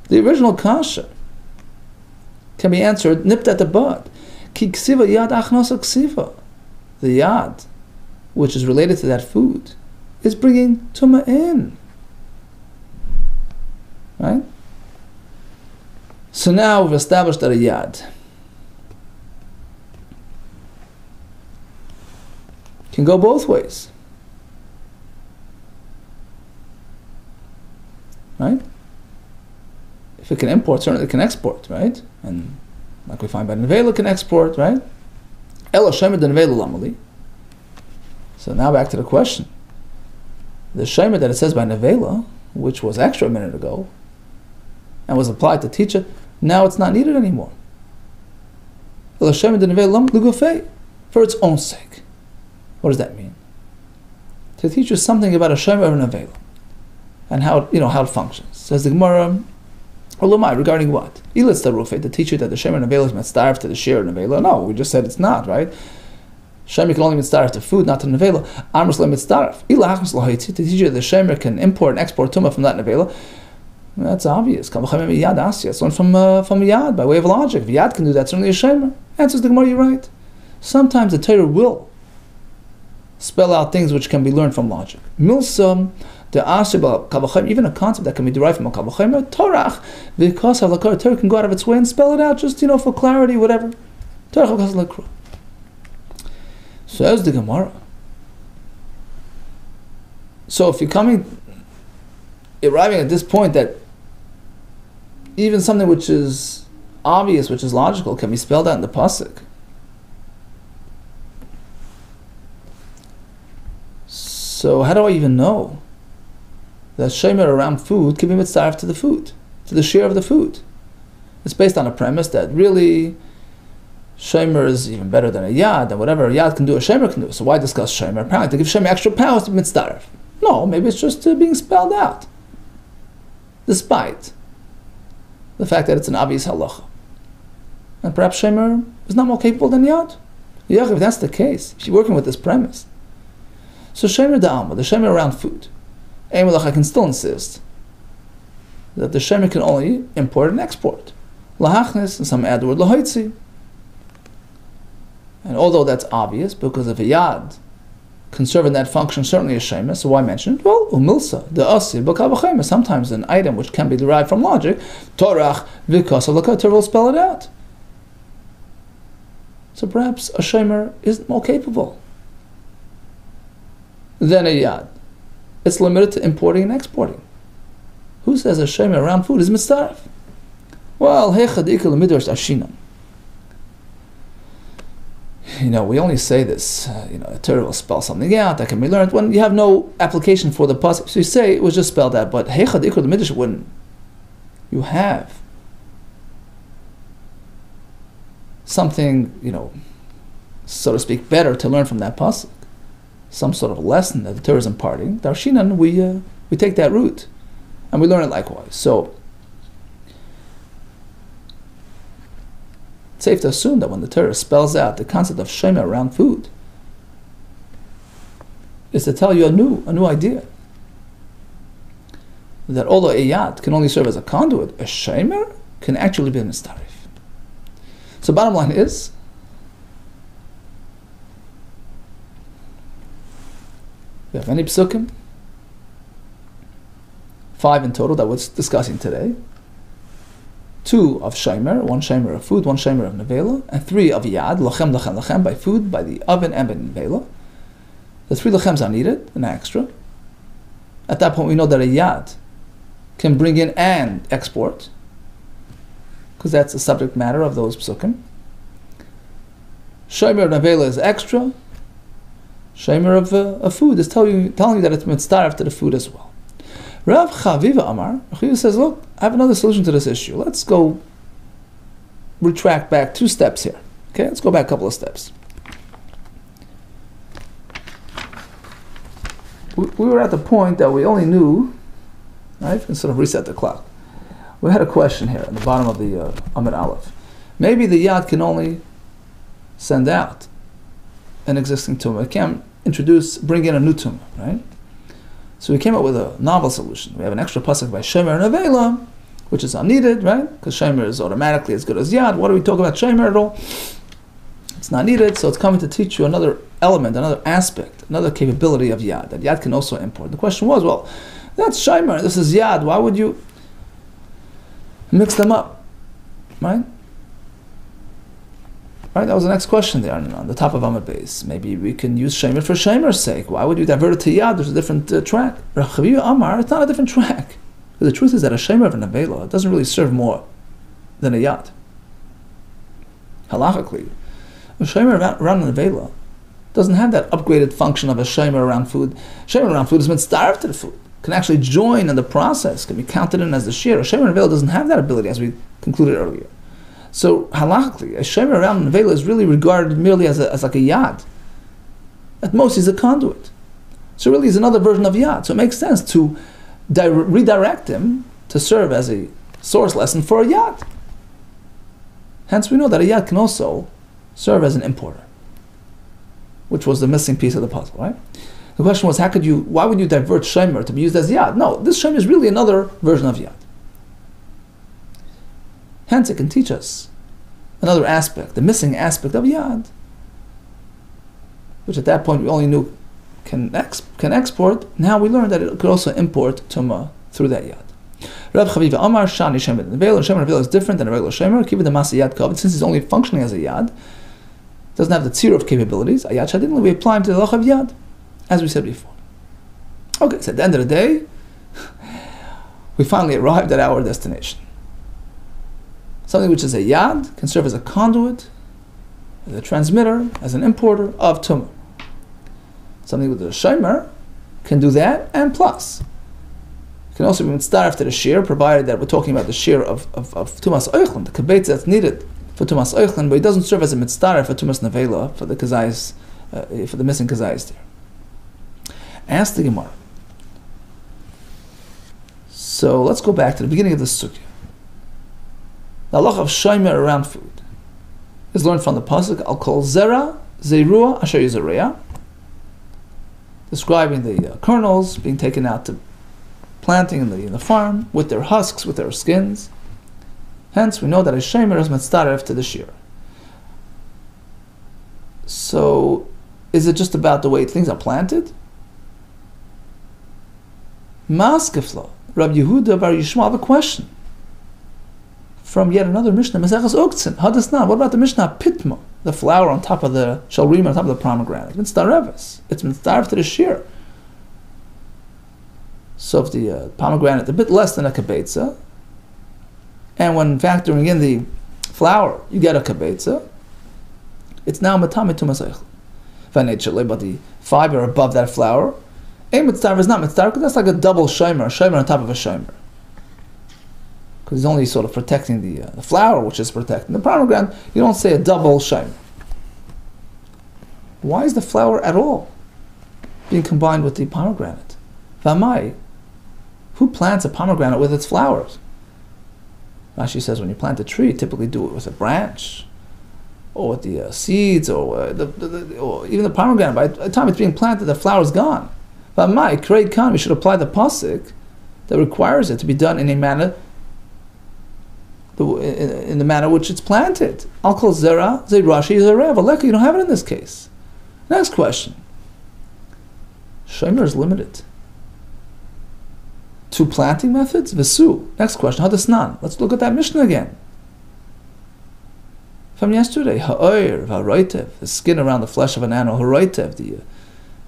The original kasha can be answered nipped at the bud. Ki ksiva Yad achnasa ksiva. The Yad, which is related to that food, is bringing tumah in. Right? So now we've established that a Yad can go both ways. Right? If it can import, certainly it can export, right? And like we find by Nevela can export, right? Elo Shemer de Nevela lamali. So now back to the question. The Shemer that it says by Nevela, which was extra a minute ago, and was applied to teach it, now it's not needed anymore. For its own sake. What does that mean? To teach you something about a Shemer or Nevela and how it functions. Says the Gemara, regarding what? Ilitz the Rufe, to teach you that the Shemer Nevela is mitzdaref to the Sheer Nevela. No, we just said it's not, right? Shemer can only mitzdaref to food, not to Nevela. Amrus le mitzdaref. Ilachmus lahayitzi, to teach you that the Shemer can import and export tumah from that Nevela. That's obvious. It's learned from Yad by way of logic. If Yad can do that, certainly a Shemer. Answers the Gemara, you're right. Sometimes the Torah will spell out things which can be learned from logic. Milsum, the Asya, even a concept that can be derived from a Kavachemer, Torah, because of the Torah can go out of its way and spell it out just, for clarity, whatever. Says the Gemara. So if you're arriving at this point that even something which is obvious, which is logical, can be spelled out in the pasuk. So how do I even know that Shemer around food can be mitzaref to the food, to the share of the food? It's based on a premise that really Shemer is even better than a Yad, and whatever a Yad can do, a Shemer can do. So why discuss Shemer? Apparently to give Shemer extra powers to be mitzaref. No, maybe it's just being spelled out, despite the fact that it's an obvious halacha. And perhaps Shemer is not more capable than Yad. If that's the case, if you're working with this premise. So Shemer da'alma, the Shemer around food. I can still insist that the Shemer can only import and export. Lahachnis, and some add the word lahoitzi. And although that's obvious, because if a Yad can serve in that function, certainly a shema. So why mention it? Well, umilsa, the asi, b'kavachema. Sometimes an item which can be derived from logic, torach, v'kos, Torah will spell it out. So perhaps a shemer is more capable than a yad. It's limited to importing and exporting. Who says a shemer around food is mitzaref? Well, heichad ikal midrash ashinam. We only say this, the Torah will spell something out that can be learned when you have no application for the pasuk. So you say it was just spelled out, but heichad ikal midrash, when you have something, so to speak, better to learn from that pasuk, some sort of lesson that the Torah is imparting, darshinan, we take that route and we learn it likewise. So it's safe to assume that when the Torah spells out the concept of shema around food, is to tell you a new idea. That although a yad can only serve as a conduit, a shemer can actually be a mistarif. So bottom line is, we have many psukim, 5 in total that we're discussing today. 2 of shemer, 1 shemer of food, 1 shemer of nevela, and 3 of yad, lachem, lachem, lachem, by food, by the oven, and by nevela. The 3 lachems are needed, an extra. At that point we know that a yad can bring in and export, because that's the subject matter of those psukim. Shemer of nevela is extra. Shemer of food is telling you that it's mitzdaref to the food as well. Rav Chaviva Amar, Chaviva says, look, I have another solution to this issue. Let's go retract back 2 steps here. Okay, let's go back a couple of steps. We were at the point that we only knew, right? And sort of reset the clock. We had a question here at the bottom of the Amid Aleph. Maybe the yad can only send out an existing tumah. It can't bring in a new tumah, right? So we came up with a novel solution. We have an extra pasuk by shemer and avela, which is unneeded, right? Because shemer is automatically as good as yad. What do we talk about shemer at all? It's not needed, so it's coming to teach you another element, another aspect, another capability of yad, that yad can also import. The question was, well, that's shemer, this is yad, why would you mix them up, right? Right, that was the next question there on the top of Amud Beis. Maybe we can use shemer for shemer's sake. Why would you divert it to yad? There's a different track. Rav Chaviva Amar, it's not a different track. The truth is that a shemer of an avela doesn't really serve more than a yad. Halachically, a shemer around an avela doesn't have that upgraded function of a shemer around food. Shemer around food has been starved to the food. Can actually join in the process, can be counted in as the shear. A shemer avela doesn't have that ability, as we concluded earlier. So halachically, a shemer around an avela is really regarded merely as like a yad. At most, he's a conduit. So really, he's another version of yad. So it makes sense to redirect him to serve as a source lesson for a yad. Hence, we know that a yad can also serve as an importer, which was the missing piece of the puzzle, right? The question was, why would you divert shemer to be used as yad? No, this shemer is really another version of yad. Hence, it can teach us another aspect, the missing aspect of yad, which at that point we only knew can export. Now we learned that it could also import tumah through that yad. Rav Chaviva Amar Shani Shemer Nevela. Shemer Nevela is different than a regular shemer. Keep the masa yad kavod, since it's only functioning as a yad, doesn't have the tzir of capabilities. Ayad shadin, we apply him to the lach of yad, as we said before. Okay, so at the end of the day, we finally arrived at our destination. Something which is a yad can serve as a conduit, as a transmitter, as an importer of tumah. Something with a shemer can do that, and plus. It can also be mitzdaref to the shear, provided that we're talking about the shear of tumas oichlin, the kabetz that's needed for tumas oichlin, but it doesn't serve as a mitzdaref for tumas nevela, for the kazayis, for the missing kazayis there. Ask the Gemara. So let's go back to the beginning of the sugya. The halach of shemer around food is learned from the pasuk I'll call zera zerua asher yizareya, describing the kernels being taken out to planting in the farm with their husks, with their skins. Hence, we know that a shemer is mitzdaref to the shear. So, Is it just about the way things are planted? Maskeflo, Rabbi Yehuda Bar Yishmael, have a question from yet another Mishnah. Mesechus Uktzin, Hadasnan. What about the Mishnah Pitma, the flower on top of the shalrim, on top of the pomegranate? It's mitzdareves. It's mitzdarev to the shear. So if the pomegranate is a bit less than a kibetza, and when factoring in the flour, you get a kibetza, it's now matame to masayich. But the fiber above that flour, a mitzdarev is not mitzdarev, because that's like a double shomer, a shomer on top of a shomer. Because he's only sort of protecting the flour, which is protecting the pomegranate. You don't say a double shomer. Why is the flour at all being combined with the pomegranate? Vamai, who plants a pomegranate with its flowers? Rashi says when you plant a tree, you typically do it with a branch, or with the seeds, or even the pomegranate. By the time it's being planted, the flower's gone. Vamai, Krei Khan, we should apply the pasuk that requires it to be done in a manner, in the manner which it's planted. Al kol zera, zei Rashi, zera, Valeka, you don't have it in this case. Next question. Shomer is limited to planting methods? Vesu. Next question. Hadasnan. Let's look at that Mishnah again. From yesterday. Ha'oir, v'haroitev, the skin around the flesh of an animal. Haroitev,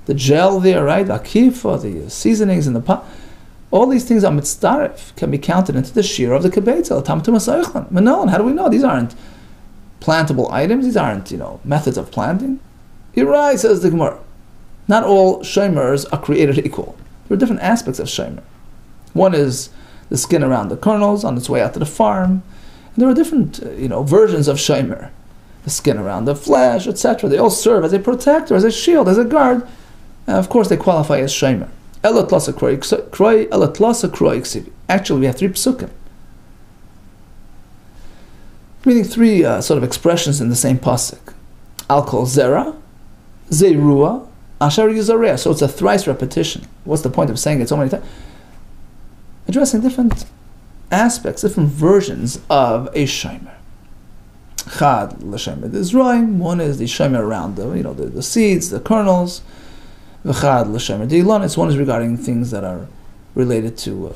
the gel there, right? Akifa, the seasonings in the pot. All these things are mitzdaref, can be counted into the shear of the kibetza. Manon, how do we know? These aren't plantable items. These aren't, methods of planting. You're right, says the Gemara. Not all shomers are created equal. There are different aspects of shomer. One is the skin around the kernels on its way out to the farm. And there are different, versions of shomer. The skin around the flesh, etc. They all serve as a protector, as a shield, as a guard. And of course, they qualify as shomer. Actually, we have 3 psukim, meaning 3 sort of expressions in the same pasuk. Al kol zera, zerua, asher yizareh. So it's a thrice repetition. What's the point of saying it so many times? Addressing different aspects, different versions of a shomer. Chad l'shomer d'izroim. One is the shomer around the seeds, the kernels. V'chad l'shomer d'ilon. One is regarding things that are related to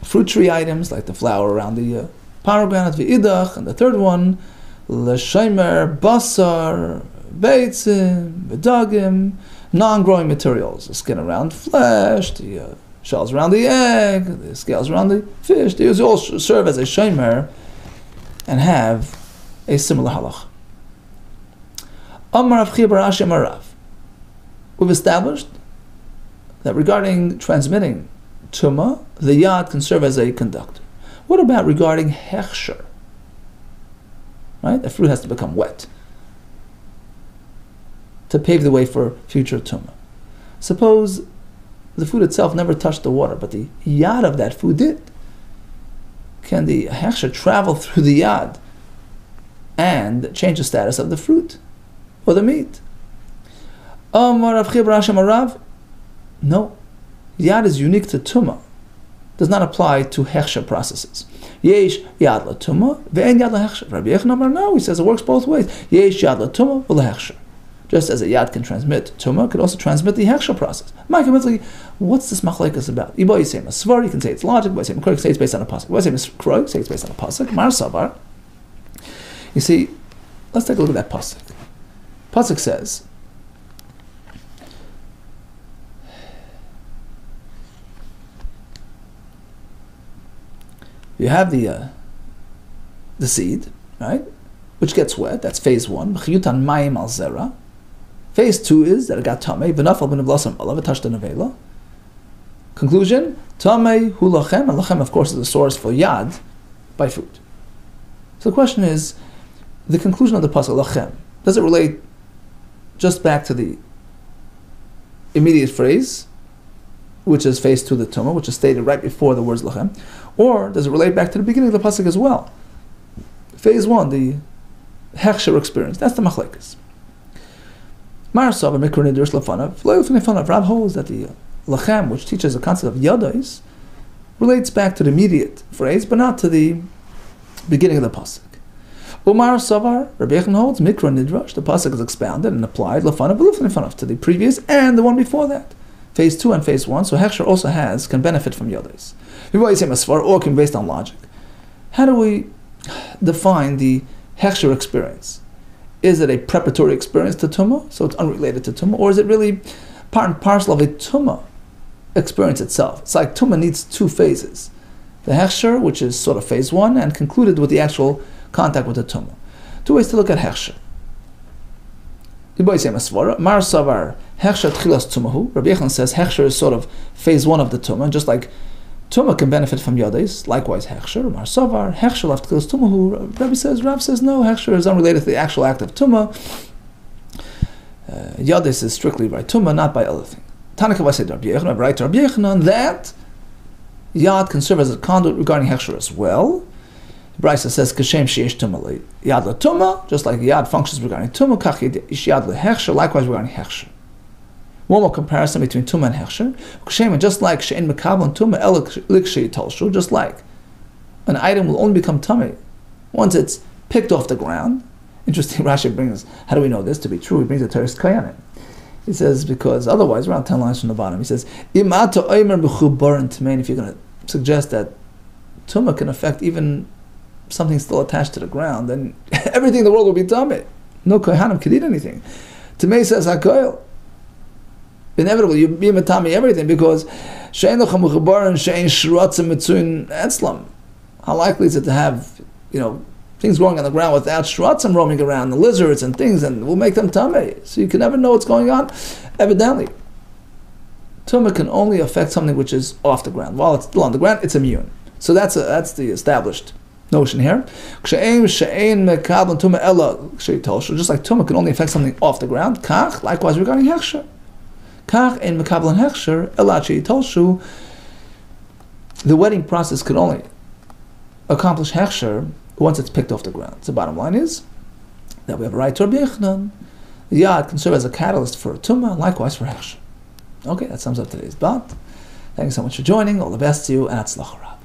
fruit tree items like the flour around the pomegranate v'idach, and the third one l'shomer basar beitzim v'dagim, non-growing materials, the skin around flesh, the shells around the egg, the scales around the fish. These all serve as a shomer and have a similar halach. Amar Rav Chia bar Ashi amar Rav. We've established that regarding transmitting tumah, the yad can serve as a conductor. What about regarding hechsher? Right? The fruit has to become wet to pave the way for future tumah. Suppose the food itself never touched the water, but the yad of that food did. Can the hechsher travel through the yad and change the status of the fruit or the meat? No. Yad is unique to tumah. Does not apply to hechsher processes. Yesh yad la tumah ve'en yad la hechsher. Rabbi Yechon no, he says it works both ways. Yesh yad la tumah ve'la hechsher. Just as a yad can transmit tumah, it could also transmit the hechsher process. What's this machlekes about? Ibo you say a svar, you can say it's logic. Ibo you say a say it's based on a pasuk. Ibo you say a say it's based on a pasuk. Mar savar. You see, let's take a look at that pasuk. Pasuk says, you have the seed, right, which gets wet. That's phase 1. B'chiyutan mayim al zera. Phase 2 is that it got tamei. V'nafal b'nevlasam alav. It touched the nevela. Conclusion: tamei hu lachem, and lachem, of course, is the source for yad by food. So the question is, the conclusion of the pasuk lachem, does it relate just back to the immediate phrase, which is phase 2, the tumah, which is stated right before the words lachem, or does it relate back to the beginning of the pasuk as well? Phase 1, the hechsher experience. That's the machlekes. Rav holds that the lachem, which teaches the concept of yadais, relates back to the immediate phrase, but not to the beginning of the pasuk. Umar Savar, Rabbi Yechon holds, Mikra Nidrash, the pasuk is expounded and applied, Lafanav Lifanav, to the previous and the one before that. Phase 2 and phase 1, so Hechsher also can benefit from Yodes. We've always said Masvar, or can be based on logic. How do we define the Hechsher experience? Is it a preparatory experience to Tumah, so it's unrelated to Tumah, or is it really part and parcel of a Tumah experience itself? It's like Tumah needs 2 phases. The Hechsher, which is sort of phase 1, and concluded with the actual contact with the Tumah. 2 ways to look at Hechsher. Mar Savar, Hechsher Tchilas Tumahu. Rabbi Yechon says Hechsher is sort of phase 1 of the Tumah, just like Tumah can benefit from Yodes, likewise Hechsher. Mar Savar, Hechsher left Tchilas Tumahu. Rav says no, Hechsher is unrelated to the actual act of Tumah. Yodes is strictly by Tumah, not by other things. Tanakh said Rabbi Yechon, I write to Rabbi Yechon that Yad can serve as a conduit regarding Hechsher as well. Brisa says Kashem Sheish Tumah Yad LaTumah, just like Yad functions regarding Tumah, Kach Yad LeHechsher, likewise regarding Hechsher. One more comparison between Tumah and Hechsher. Kashem, just like Shein Mekabel and Tumah El Likshei Tolshu, just like an item will only become tummy once it's picked off the ground. Interesting, Rashi brings, how do we know this to be true? He brings a Teres Kayanim. He says, because otherwise, around 10 lines from the bottom, he says, if you're going to suggest that Tumah can affect even something still attached to the ground, then everything in the world will be tummy. No kohanim could eat anything. Tamei says hakoil. Inevitably, you be matami everything because she'en locha mechubar and she'en shratzim mitzuin etzlam. How likely is it to have, things growing on the ground without shratzim roaming around, the lizards and things, and will make them tummy. So you can never know what's going on. Evidently, tumah can only affect something which is off the ground. While it's still on the ground, it's immune. So that's the established notion here. Just like Tumah can only affect something off the ground. Kach, likewise regarding Hechsher. Kach ein mekabel and Hechsher ela sheitolshu. The wedding process can only accomplish Hechsher once it's picked off the ground. So the bottom line is that we have a right to Rabbi Yechon. The Yad can serve as a catalyst for Tumah, likewise for Hechsher. Okay, that sums up today's dot. Thanks so much for joining. All the best to you, and Atzlach.